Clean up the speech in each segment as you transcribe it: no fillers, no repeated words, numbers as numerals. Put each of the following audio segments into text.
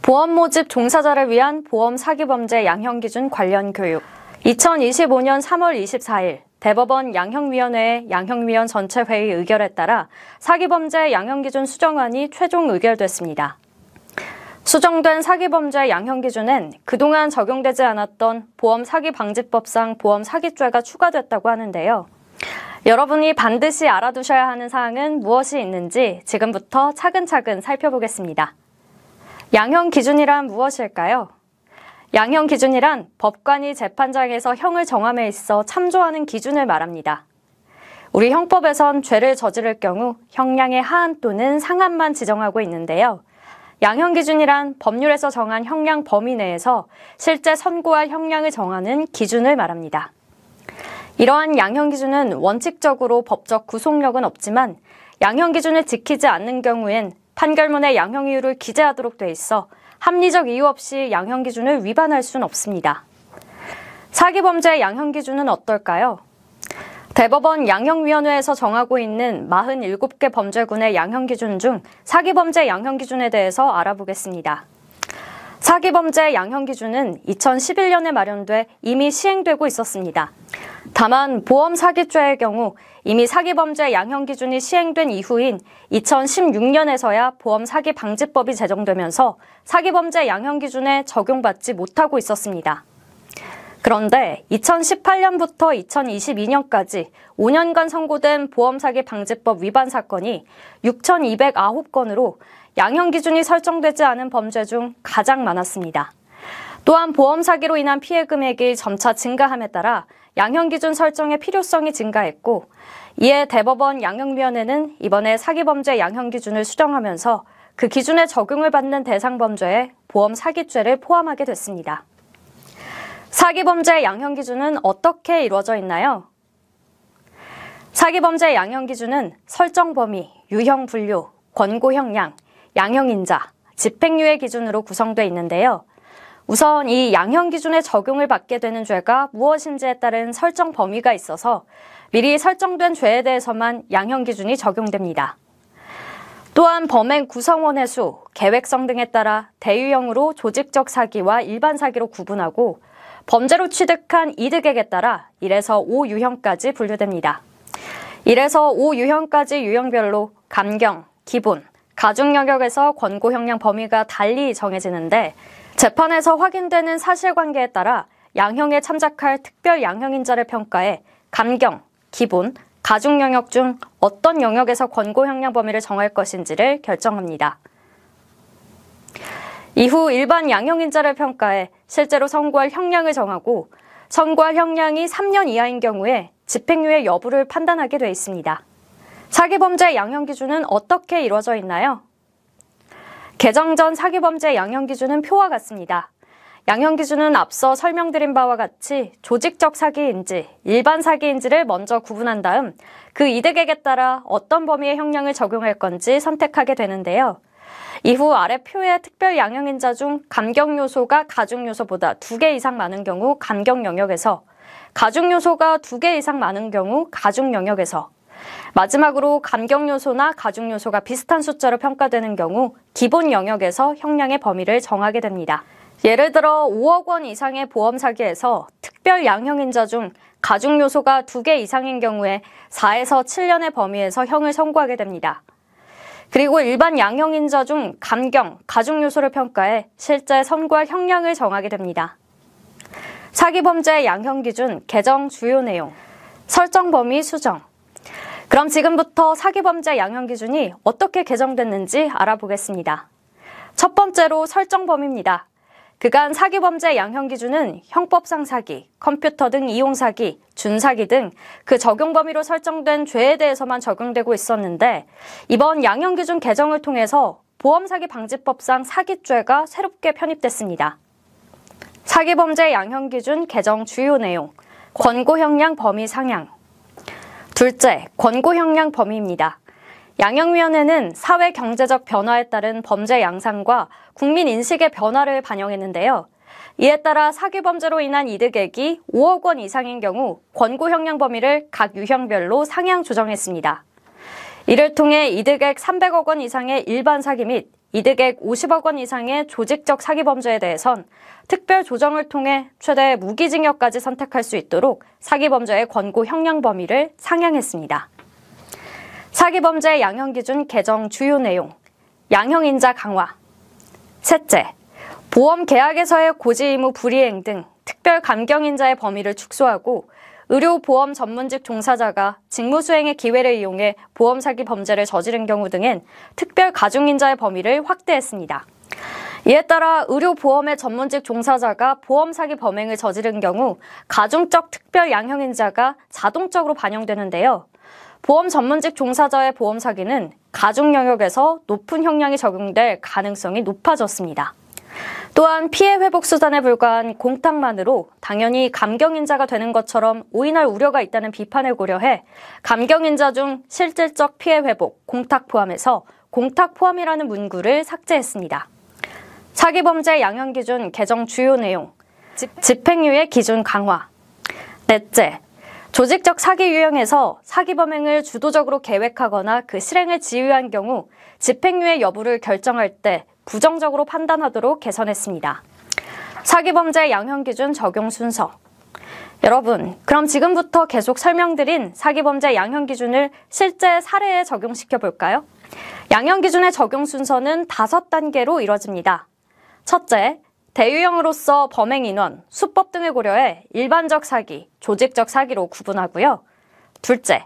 보험 모집 종사자를 위한 보험 사기범죄 양형기준 관련 교육. 2025년 3월 24일 대법원 양형위원회의 양형위원 전체회의 의결에 따라 사기범죄 양형기준 수정안이 최종 의결됐습니다. 수정된 사기범죄 양형기준엔 그동안 적용되지 않았던 보험사기방지법상 보험사기죄가 추가됐다고 하는데요. 여러분이 반드시 알아두셔야 하는 사항은 무엇이 있는지 지금부터 차근차근 살펴보겠습니다. 양형기준이란 무엇일까요? 양형기준이란 법관이 재판장에서 형을 정함에 있어 참조하는 기준을 말합니다. 우리 형법에선 죄를 저지를 경우 형량의 하한 또는 상한만 지정하고 있는데요. 양형기준이란 법률에서 정한 형량 범위 내에서 실제 선고할 형량을 정하는 기준을 말합니다. 이러한 양형기준은 원칙적으로 법적 구속력은 없지만 양형기준을 지키지 않는 경우엔 판결문에 양형 이유를 기재하도록 돼 있어 합리적 이유 없이 양형기준을 위반할 수는 없습니다. 사기범죄 양형기준은 어떨까요? 대법원 양형위원회에서 정하고 있는 47개 범죄군의 양형기준 중 사기범죄 양형기준에 대해서 알아보겠습니다. 사기범죄 양형기준은 2011년에 마련돼 이미 시행되고 있었습니다. 다만 보험사기죄의 경우 이미 사기범죄 양형기준이 시행된 이후인 2016년에서야 보험사기방지법이 제정되면서 사기범죄 양형기준에 적용받지 못하고 있었습니다. 그런데 2018년부터 2022년까지 5년간 선고된 보험사기방지법 위반 사건이 6,209건으로 양형기준이 설정되지 않은 범죄 중 가장 많았습니다. 또한 보험사기로 인한 피해 금액이 점차 증가함에 따라 양형기준 설정의 필요성이 증가했고, 이에 대법원 양형위원회는 이번에 사기범죄 양형기준을 수정하면서 그 기준에 적용을 받는 대상 범죄에 보험사기죄를 포함하게 됐습니다. 사기범죄 양형기준은 어떻게 이루어져 있나요? 사기범죄 양형기준은 설정 범위, 유형 분류, 권고 형량, 양형인자, 집행유예 기준으로 구성되어 있는데요. 우선 이 양형기준에 적용을 받게 되는 죄가 무엇인지에 따른 설정 범위가 있어서 미리 설정된 죄에 대해서만 양형기준이 적용됩니다. 또한 범행 구성원의 수, 계획성 등에 따라 대유형으로 조직적 사기와 일반 사기로 구분하고 범죄로 취득한 이득액에 따라 1에서 5유형까지 분류됩니다. 1에서 5유형까지 유형별로 감경, 기본, 가중 영역에서 권고 형량 범위가 달리 정해지는데 재판에서 확인되는 사실관계에 따라 양형에 참작할 특별 양형인자를 평가해 감경, 기본, 가중 영역 중 어떤 영역에서 권고 형량 범위를 정할 것인지를 결정합니다. 이후 일반 양형인자를 평가해 실제로 선고할 형량을 정하고 선고할 형량이 3년 이하인 경우에 집행유예 여부를 판단하게 돼 있습니다. 사기범죄 양형기준은 어떻게 이루어져 있나요? 개정 전 사기범죄 양형기준은 표와 같습니다. 양형기준은 앞서 설명드린 바와 같이 조직적 사기인지, 일반 사기인지를 먼저 구분한 다음 그 이득액에 따라 어떤 범위의 형량을 적용할 건지 선택하게 되는데요. 이후 아래 표의 특별 양형인자 중 감경 요소가 가중 요소보다 2개 이상 많은 경우 감경 영역에서, 가중 요소가 2개 이상 많은 경우 가중 영역에서, 마지막으로 감경 요소나 가중 요소가 비슷한 숫자로 평가되는 경우 기본 영역에서 형량의 범위를 정하게 됩니다. 예를 들어 5억 원 이상의 보험 사기에서 특별 양형인자 중 가중 요소가 2개 이상인 경우에 4에서 7년의 범위에서 형을 선고하게 됩니다. 그리고 일반 양형인자 중 감경, 가중 요소를 평가해 실제 선고할 형량을 정하게 됩니다. 사기범죄 양형기준 개정 주요 내용, 설정 범위 수정. 그럼 지금부터 사기범죄 양형기준이 어떻게 개정됐는지 알아보겠습니다. 첫 번째로 설정 범위입니다. 그간 사기범죄 양형기준은 형법상 사기, 컴퓨터 등 이용사기, 준사기 등 그 적용 범위로 설정된 죄에 대해서만 적용되고 있었는데 이번 양형기준 개정을 통해서 보험사기방지법상 사기죄가 새롭게 편입됐습니다. 사기범죄 양형기준 개정 주요 내용, 권고 형량 범위 상향. 둘째, 권고 형량 범위입니다. 양형위원회는 사회 경제적 변화에 따른 범죄 양상과 국민 인식의 변화를 반영했는데요. 이에 따라 사기범죄로 인한 이득액이 5억 원 이상인 경우 권고 형량 범위를 각 유형별로 상향 조정했습니다. 이를 통해 이득액 300억 원 이상의 일반 사기 및 이득액 50억 원 이상의 조직적 사기 범죄에 대해선 특별 조정을 통해 최대 무기징역까지 선택할 수 있도록 사기 범죄의 권고 형량 범위를 상향했습니다. 사기 범죄 양형 기준 개정 주요 내용, 양형 인자 강화. 셋째, 보험 계약에서의 고지 의무 불이행 등 특별 감경 인자의 범위를 축소하고 의료 보험 전문직 종사자가 직무 수행의 기회를 이용해 보험 사기 범죄를 저지른 경우 등엔 특별 가중 인자의 범위를 확대했습니다. 이에 따라 의료 보험의 전문직 종사자가 보험 사기 범행을 저지른 경우 가중적 특별 양형 인자가 자동적으로 반영되는데요. 보험 전문직 종사자의 보험 사기는 가중 영역에서 높은 형량이 적용될 가능성이 높아졌습니다. 또한 피해 회복 수단에 불과한 공탁만으로 당연히 감경인자가 되는 것처럼 오인할 우려가 있다는 비판을 고려해 감경인자 중 실질적 피해 회복, 공탁 포함해서 공탁 포함이라는 문구를 삭제했습니다. 사기범죄 양형기준 개정 주요 내용, 집행유예 기준 강화. 넷째, 조직적 사기 유형에서 사기 범행을 주도적으로 계획하거나 그 실행을 지휘한 경우 집행유예 여부를 결정할 때 부정적으로 판단하도록 개선했습니다. 사기범죄 양형기준 적용 순서. 여러분, 그럼 지금부터 계속 설명드린 사기범죄 양형기준을 실제 사례에 적용시켜 볼까요? 양형기준의 적용 순서는 5단계로 이뤄집니다. 첫째, 대유형으로서 범행 인원, 수법 등을 고려해 일반적 사기, 조직적 사기로 구분하고요. 둘째,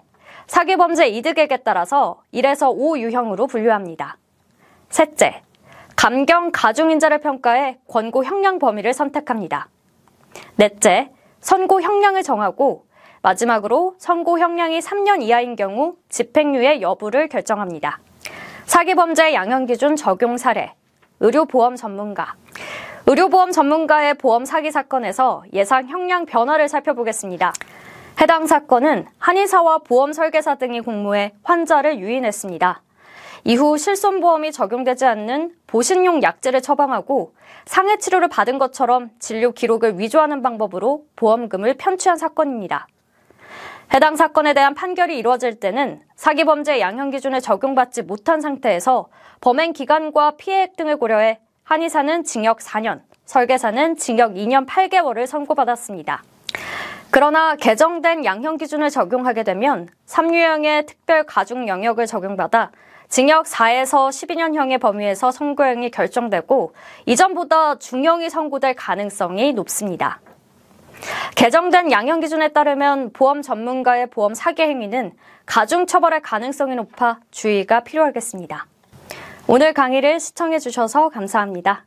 사기범죄 이득액에 따라서 1에서 5 유형으로 분류합니다. 셋째, 감경 가중인자를 평가해 권고 형량 범위를 선택합니다. 넷째, 선고 형량을 정하고 마지막으로 선고 형량이 3년 이하인 경우 집행유예 여부를 결정합니다. 사기범죄 양형기준 적용 사례, 의료보험 전문가. 의료보험 전문가의 보험 사기 사건에서 예상 형량 변화를 살펴보겠습니다. 해당 사건은 한의사와 보험 설계사 등이 공모해 환자를 유인했습니다. 이후 실손보험이 적용되지 않는 보신용 약제를 처방하고 상해 치료를 받은 것처럼 진료 기록을 위조하는 방법으로 보험금을 편취한 사건입니다. 해당 사건에 대한 판결이 이루어질 때는 사기범죄 양형기준에 적용받지 못한 상태에서 범행 기간과 피해액 등을 고려해 한의사는 징역 4년, 설계사는 징역 2년 8개월을 선고받았습니다. 그러나 개정된 양형기준을 적용하게 되면 3유형의 특별 가중 영역을 적용받아 징역 4에서 12년형의 범위에서 선고형이 결정되고 이전보다 중형이 선고될 가능성이 높습니다. 개정된 양형기준에 따르면 보험 전문가의 보험 사기 행위는 가중 처벌할 가능성이 높아 주의가 필요하겠습니다. 오늘 강의를 시청해 주셔서 감사합니다.